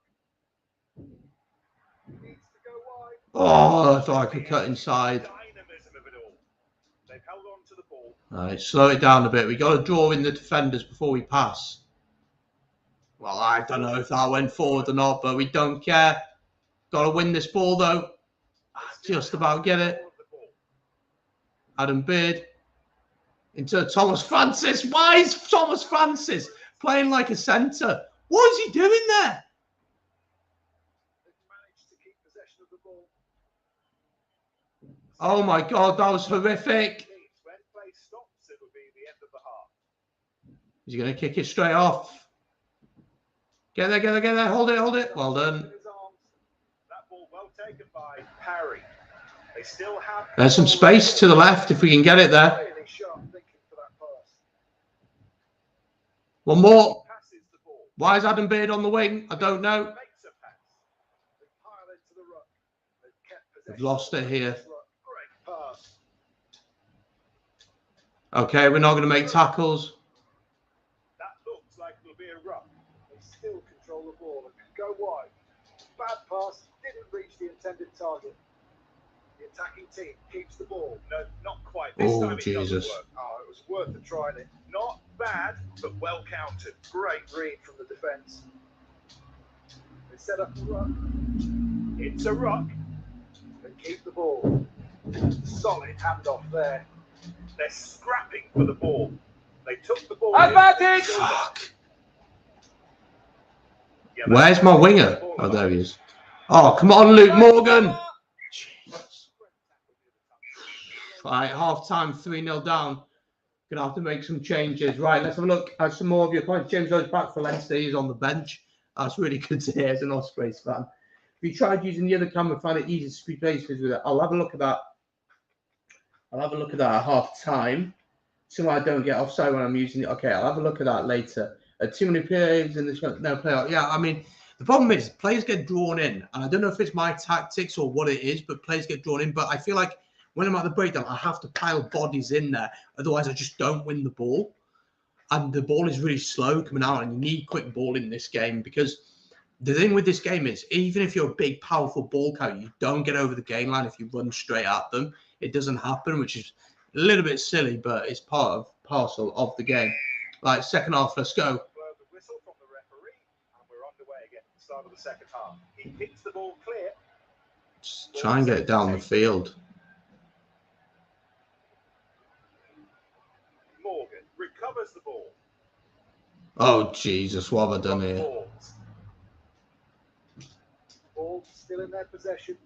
He needs to go wide. Oh, I thought I could cut inside. Dynamism of it all. They've held on to the ball. All right, slow it down a bit. We got to draw in the defenders before we pass. Well, I don't know if that went forward or not, but we don't care. Got to win this ball, though. Just about get it. Adam Beard into Thomas Francis. Why is Thomas Francis playing like a centre? What is he doing there? Oh my God, that was horrific. He's going to kick it straight off. Get there, get there, get there. Hold it, hold it. Well done. That ball well taken by Parry. They still have. There's some space to the left if we can get it there. One more. Why is Adam Beard on the wing? I don't know. We've lost it here. Okay, we're not going to make tackles. That looks like it'll be a ruck. They still control the ball and can go wide. Bad pass, didn't reach the intended target. The attacking team keeps the ball. No, not quite. This time it Jesus. doesn't work. Oh, it was worth a try. It. Not bad, but well counted. Great read from the defence. They set up the ruck. It's a ruck. They keep the ball. Solid handoff there. They're scrapping for the ball. They took the ball. Advantage! Fuck. Yeah, where's my winger? Oh, there he is. Oh, come on, Luke Morgan. Jesus. Right, half time, 3-0 down. Gonna have to make some changes. Right, let's have a look at some more of your points. James Rhodes back for Leinster. He's on the bench. That's really good to hear as an Ospreys fan. If you tried using the other camera, find it easy to speed places with it. I'll have a look at that. I'll have a look at that at half time. So I don't get offside when I'm using it. Okay, I'll have a look at that later. Too many players in this no playoff. Yeah, I mean, the problem is players get drawn in, and I don't know if it's my tactics or what it is, but players get drawn in. But I feel like when I'm at the breakdown, I have to pile bodies in there. Otherwise, I just don't win the ball. And the ball is really slow coming out, and you need quick ball in this game because the thing with this game is even if you're a big, powerful ball carrier, you don't get over the game line if you run straight at them. It doesn't happen, which is a little bit silly, but it's parcel of the game. Like, second half, let's go. The whistle from the referee, and we're underway again at the start of the second half. He kicks the ball clear. Just try and get it down the field. Morgan recovers the ball. Oh, Jesus, what have I done here? Ball still in their possession.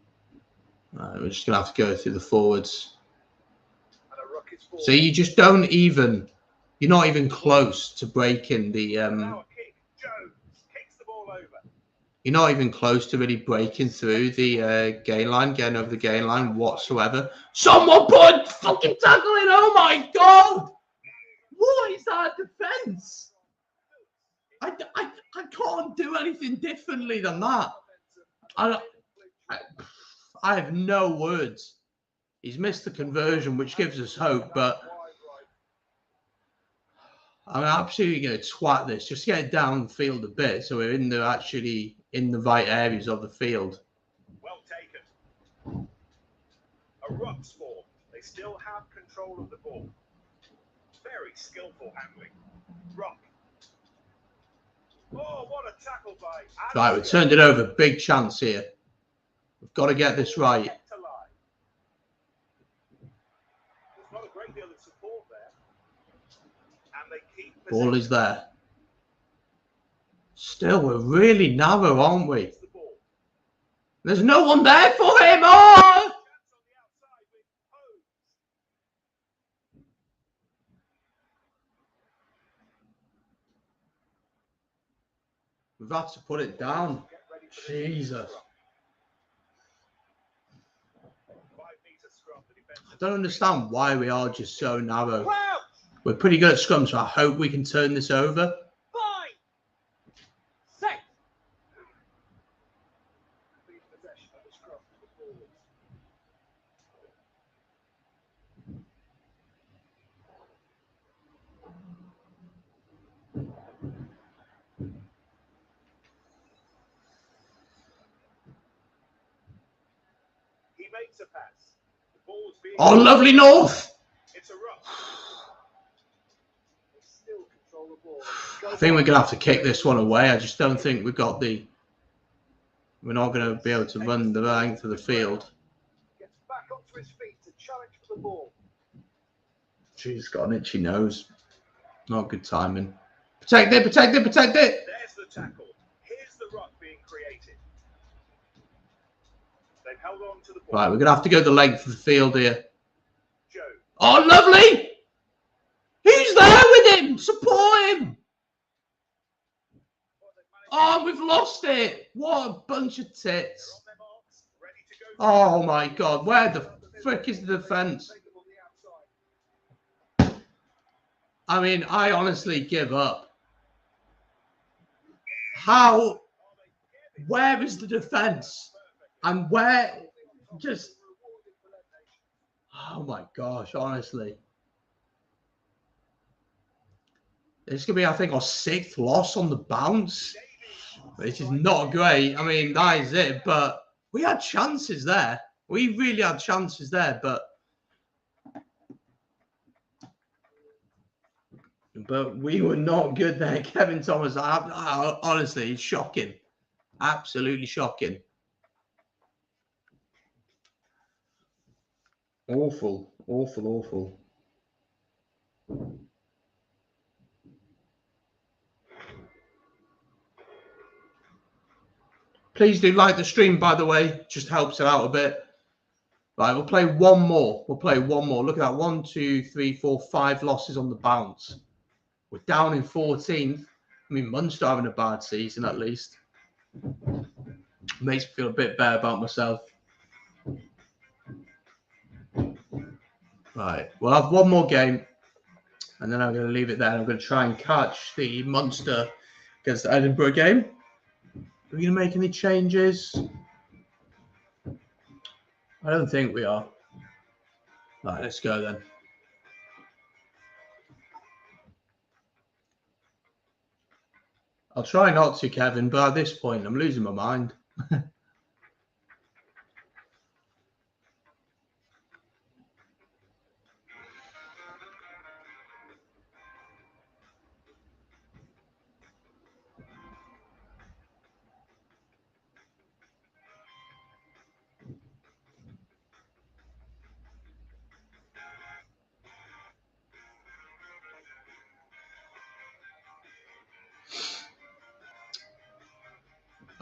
Right, we're just going to have to go through the forwards. So you just don't even, you're not even close to breaking the, you're not even close to really breaking through the gain line, getting over the gain line whatsoever. Someone put fucking tackle in, oh my God! What is that defence? I can't do anything differently than that. I have no words. He's missed the conversion, which gives us hope, but I'm absolutely going to twat this. Just get it downfield a bit so we're actually in the right areas of the field. Well taken. A ruck's ball. They still have control of the ball. Very skillful handling. Ruck. Oh, what a tackle by Adam. Right, we turned it over. Big chance here. We've got to get this right. There's not a great deal of support there. And they keep Ball is there. Still, we're really narrow, aren't we? There's no one there for him. Oh! We've had to put it down. Get ready Jesus. I don't understand why we are just so narrow. We're pretty good at scrum, so I hope we can turn this over. 5, 6. He makes a pass. The ball's being Oh, lovely North. It's a ruck. They still control the ball. I think we're going to have to kick this one away. I just don't think we've got the... We're not going to be able to run the length of the field. Gets back onto his feet to challenge for the ball. She's got an itchy nose. Not good timing. Protect it, protect it, protect it. There's the tackle. Here's the ruck being created. They've held on to the ball. Right, we're going to have to go the length of the field here. Joe. Oh, lovely. Who's there with him? Support him. Oh, we've lost it. What a bunch of tits. Oh, my God. Where the frick is the defence? I mean, I honestly give up. How? Where is the defence? And where? Just. Oh, my gosh, honestly. This could be, I think, our 6th loss on the bounce, which is not great. I mean, that is it. But we had chances there. We really had chances there. But we were not good there. Kevin Thomas, honestly, it's shocking. Absolutely shocking. Awful, awful, awful. Please do like the stream, by the way. Just helps it out a bit. Right, we'll play one more. We'll play one more. Look at that. 1, 2, 3, 4, 5 losses on the bounce. We're down in 14th. I mean, Munster having a bad season, at least. Makes me feel a bit better about myself. Right, we'll have one more game. And then I'm going to leave it there. I'm going to try and catch the Munster against the Edinburgh game. Are we going to make any changes? I don't think we are. Right, let's go then. I'll try not to, Kevin, but at this point, I'm losing my mind.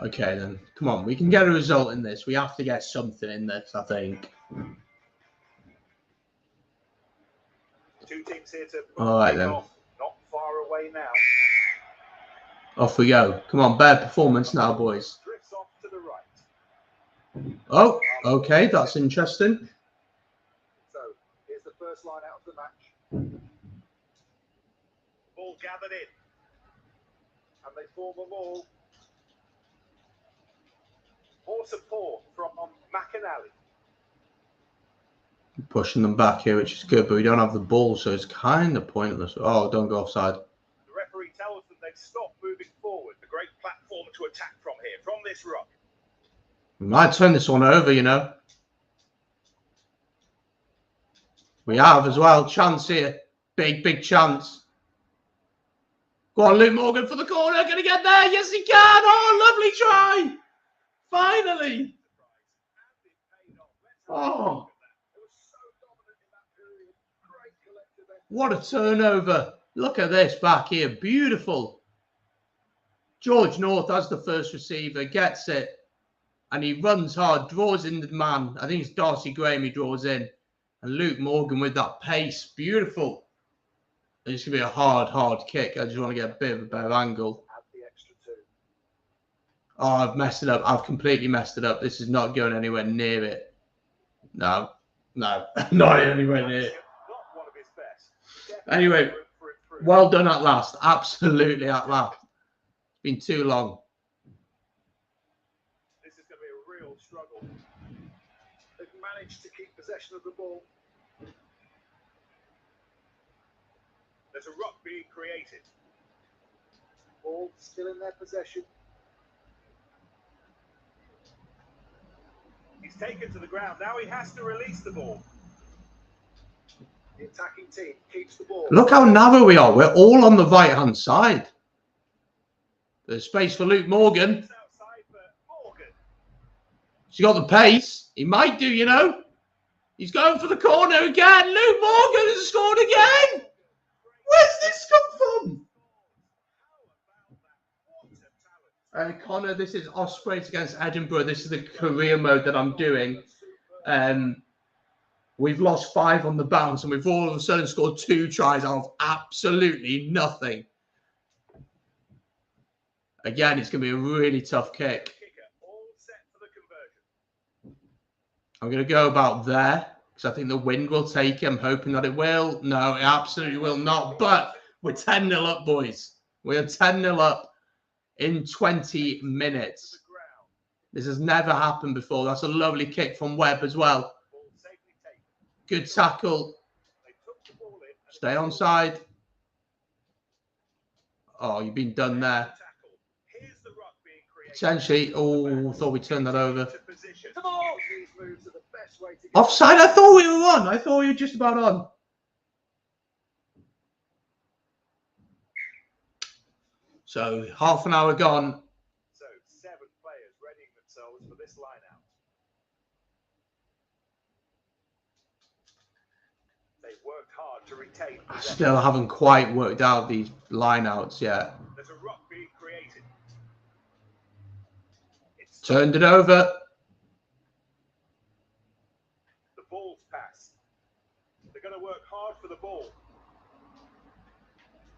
Okay, then. Come on, we can get a result in this. We have to get something in this, I think. Two teams here to all right, then. Off. Not far away now. Off we go. Come on, bad performance now, boys. Drifts off to the right. Oh, okay, that's interesting. So, here's the first line out of the match. Ball gathered in. And they form a wall. More support from McAnally. Pushing them back here, which is good, but we don't have the ball, so it's kind of pointless. Oh, don't go offside. The referee tells them they've stopped moving forward. The great platform to attack from here, from this ruck. We might turn this one over, you know. We have as well. Chance here. Big, big chance. Go on, Luke Morgan for the corner. Going to get there. Yes, he can. Oh, lovely try. Finally. Oh. What a turnover. Look at this back here. Beautiful. George North as the first receiver. Gets it. And he runs hard. Draws in the man. I think it's Darcy Graham he draws in. And Luke Morgan with that pace. Beautiful. It's going to be a hard kick. I just want to get a bit of a better angle. Oh, I've messed it up. I've completely messed it up. This is not going anywhere near it. No, not anywhere near it. Anyway, well done at last. Absolutely at last. It's been too long. This is going to be a real struggle. They've managed to keep possession of the ball. There's a ruck being created. Ball still in their possession. He's taken to the ground. Now he has to release the ball. The attacking team keeps the ball. Look how narrow we are. We're all on the right-hand side. There's space for Luke Morgan. He's got the pace. He might do, you know. He's going for the corner again. Luke Morgan has scored again. Where's this come from? Connor, this is Ospreys against Edinburgh. This is the career mode that I'm doing. We've lost 5 on the bounce, and we've all of a sudden scored 2 tries out of absolutely nothing. Again, it's going to be a really tough kick. I'm going to go about there because I think the wind will take it. I'm hoping that it will. No, it absolutely will not. But we're 10-0 up, boys. We're 10-0 up in 20 minutes. This has never happened before. That's a lovely kick from Webb as well. Good tackle. Stay on side. Oh, you've been done there. Essentially, oh, I thought we turned that over. Offside? I thought we were on. I thought we were just about on. So, half an hour gone. So, 7 players readying themselves for this line-out. They've worked hard to retain. I still haven't quite worked out these line-outs yet. There's a ruck being created. Turned it over. The ball's passed. They're going to work hard for the ball.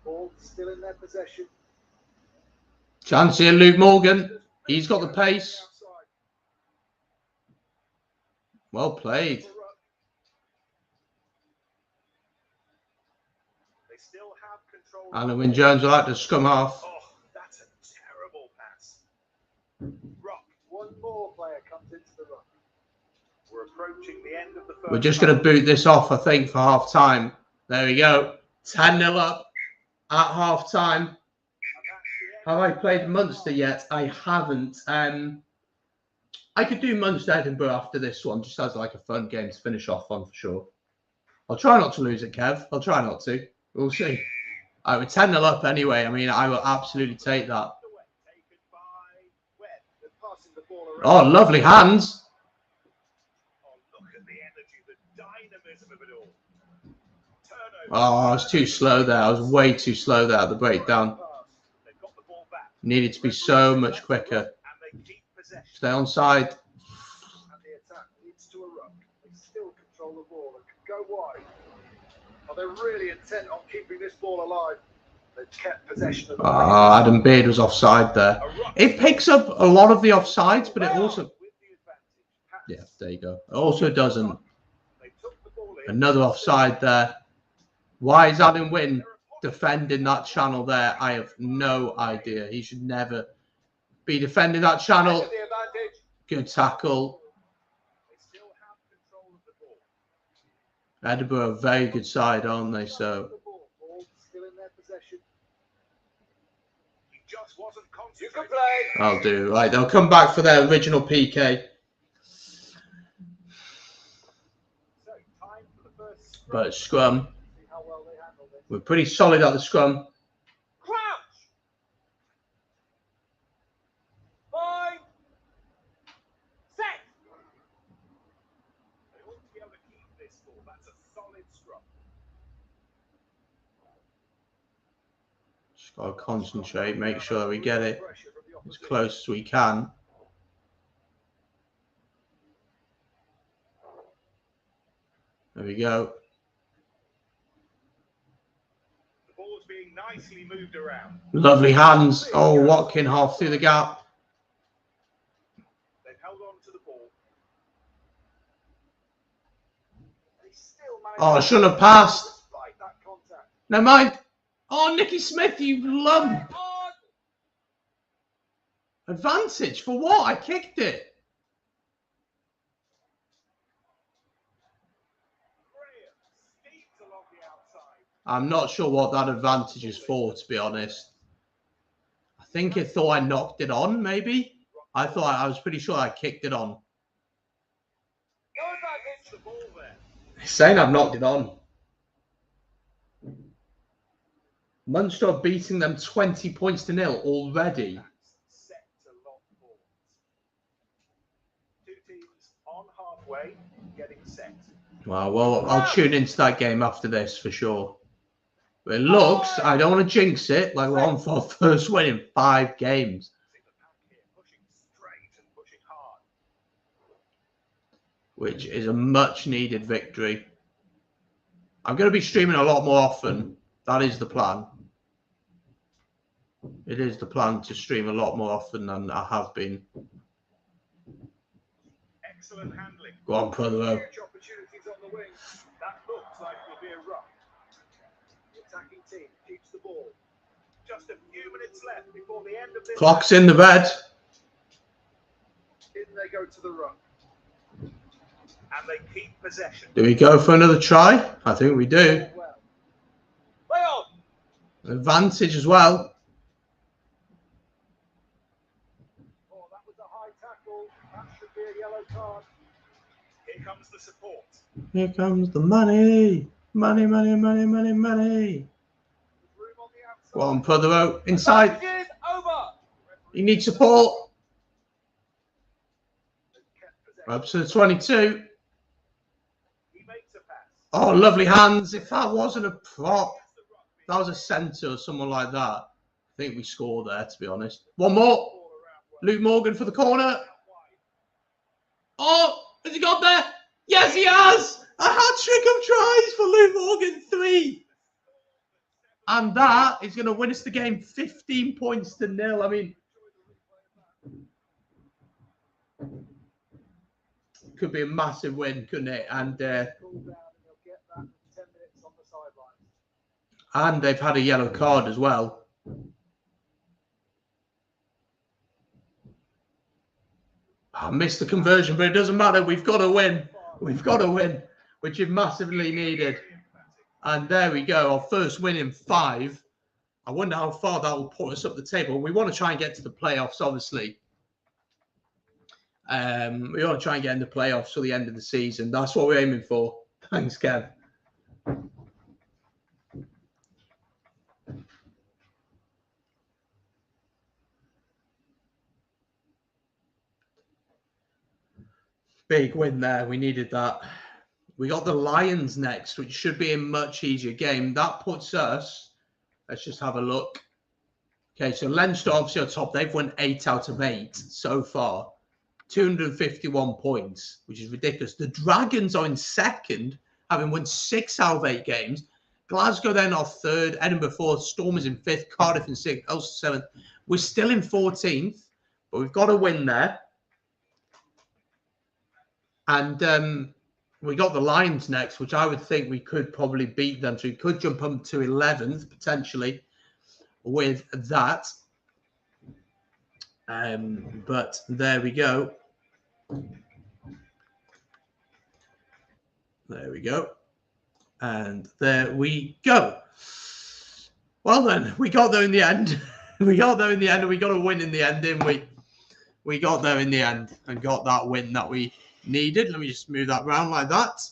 Ball still in their possession. Chance here, Luke Morgan. He's got the pace. Well played. They still have control. Alan Wynne-Jones will like to scrum off. Oh, that's a terrible pass. Ruck. One more player comes into the ruck. We're approaching the end of the first. We're just going to boot this off, I think, for half time. There we go. 10-0 up at half time. Have I played Munster yet? I haven't. I could do Munster Edinburgh after this one, just as like a fun game to finish off on for sure. I'll try not to lose it, Kev. I'll try not to. We'll see. All right, we're 10-0 up anyway. I mean, I will absolutely take that. Oh, lovely hands. Oh, I was too slow there. I was way too slow there at the breakdown. Needed to be so much quicker. Stay on side. And the attack leads to a ruck. They still control the ball and can go wide. Oh, they're really intent on keeping this ball alive. They've kept possession of the ball. Adam Beard was offside there. It picks up a lot of the offsides, but it also... Yeah, there you go. It also doesn't. Another offside there. Why is Alan Wynne defending that channel there? I have no idea. He should never be defending that channel. Good tackle. Edinburgh, a very good side, aren't they? So I'll do. Right, they'll come back for their original PK. But scrum. We're pretty solid at the scrum. Crouch. 5. Set. They ought to be able to keep this ball. That's a solid scrum. Just got to concentrate, make sure that we get it as close as we can. There we go. Nicely moved around. Lovely hands. Oh, Watkin half through the gap. Oh, I shouldn't have passed. Despite that contact. Never mind. Oh, Nicky Smith, you lump. On. Advantage for what? I kicked it. Graham steams along the outside. I'm not sure what that advantage is for, to be honest. I think it thought I knocked it on, maybe. I was pretty sure I kicked it on. Going back Hits the ball there. It's saying I've knocked it on. Munster are beating them 20 points to 0 already. Set to long balls. Two teams on halfway, getting set. Well, I'll tune into that game after this for sure. But it looks, I don't want to jinx it, like we're on for our first win in 5 games. See the pack here, pushing straight and pushing hard. Which is a much needed victory. I'm going to be streaming a lot more often. That is the plan. It is the plan to stream a lot more often than I have been. Excellent handling. Go on, Prothero. Huge opportunities on the wing. That looks like it will be a ruck. The attacking team keeps the ball. Just a few minutes left before the end of this. Clock's in the red. In they go to the ruck. And they keep possession. Do we go for another try? I think we do. Well, Play on. Advantage as well. oh, that was a high tackle. That should be a yellow card. Here comes the support. Here comes the money. Money, money, money, money, money. There's room on the outside. Go on, Prothero. Inside. Advantage is over. You need support. They've kept possession. Up to the 22. He makes a pass. Oh, lovely hands. If that wasn't a prop, Gets the ruck. that was a centre or someone like that, I think we score there, to be honest. One more. Ball around well. Luke Morgan for the corner. Out wide. Oh, has he got there? Yes, he has. A hat-trick of tries for Luke Morgan, 3. And that is going to win us the game 15 points to 0. I mean, could be a massive win, couldn't it? And Cool down and he'll get that in 10 minutes on the sidelines. and they've had a yellow card as well. I missed the conversion, but it doesn't matter. We've got to win. We've got to win, which is massively needed. And there we go, our first win in 5. I wonder how far that will put us up the table. We want to try and get to the playoffs, obviously. We want to try and get in the playoffs till the end of the season. That's what we're aiming for. Thanks, Kev. Big win there. We needed that. We got the Lions next, which should be a much easier game. That puts us, let's just have a look. Okay, so Leinster obviously on top. They've won 8 out of 8 so far. 251 points, which is ridiculous. The Dragons are in second, having won 6 out of 8 games. Glasgow then are third, Edinburgh fourth, Stormers in 5th, Cardiff in 6th, Ulster 7th. We're still in 14th, but we've got a win there. And we got the Lions next, which I would think we could probably beat them. So we could jump up to 11th, potentially, with that. But there we go. There we go. And there we go. Well then, we got there in the end. We got there in the end, and we got a win in the end, didn't we? We got there in the end and got that win that we needed. Let me just move that around like that.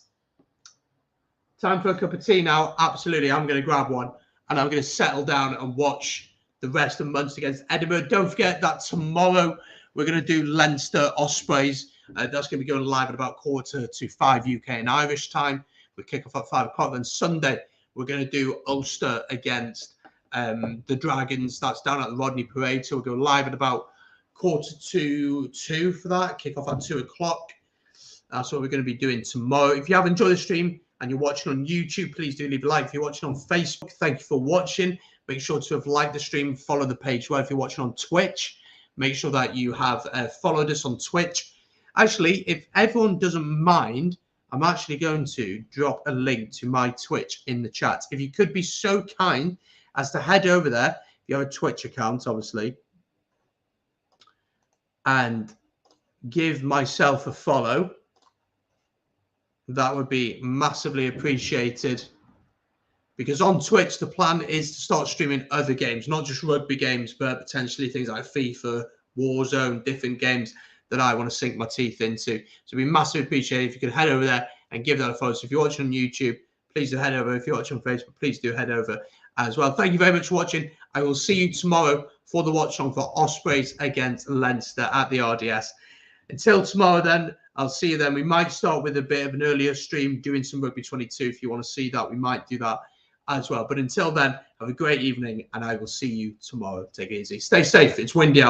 Time for a cup of tea now. Absolutely, I'm going to grab one and I'm going to settle down and watch the rest of Munster against Edinburgh. Don't forget that tomorrow we're going to do Leinster Ospreys. That's going to be going live at about 4:45 UK and Irish time. We kick off at 5 o'clock. Then Sunday we're going to do Ulster against the Dragons. That's down at the Rodney Parade. So we'll go live at about 1:45 for that. Kick off at 2 o'clock. That's what we're going to be doing tomorrow. If you have enjoyed the stream and you're watching on YouTube, please do leave a like. If you're watching on Facebook, thank you for watching. Make sure to have liked the stream, follow the page. Well, if you're watching on Twitch, make sure that you have followed us on Twitch. Actually, if everyone doesn't mind, I'm actually going to drop a link to my Twitch in the chat. If you could be so kind as to head over there, if you have a Twitch account, obviously, and give myself a follow, that would be massively appreciated. Because on Twitch, the plan is to start streaming other games, not just rugby games, but potentially things like FIFA, Warzone, different games that I want to sink my teeth into. So it'd be massively appreciated if you could head over there and give that a follow. So if you're watching on YouTube, please do head over. If you're watching on Facebook, please do head over as well. Thank you very much for watching. I will see you tomorrow for the watch on for Ospreys against Leinster at the RDS. Until tomorrow then, I'll see you then. We might start with a bit of an earlier stream doing some Rugby 22. If you want to see that, we might do that as well. But until then, have a great evening and I will see you tomorrow. Take it easy. Stay safe. It's windy out.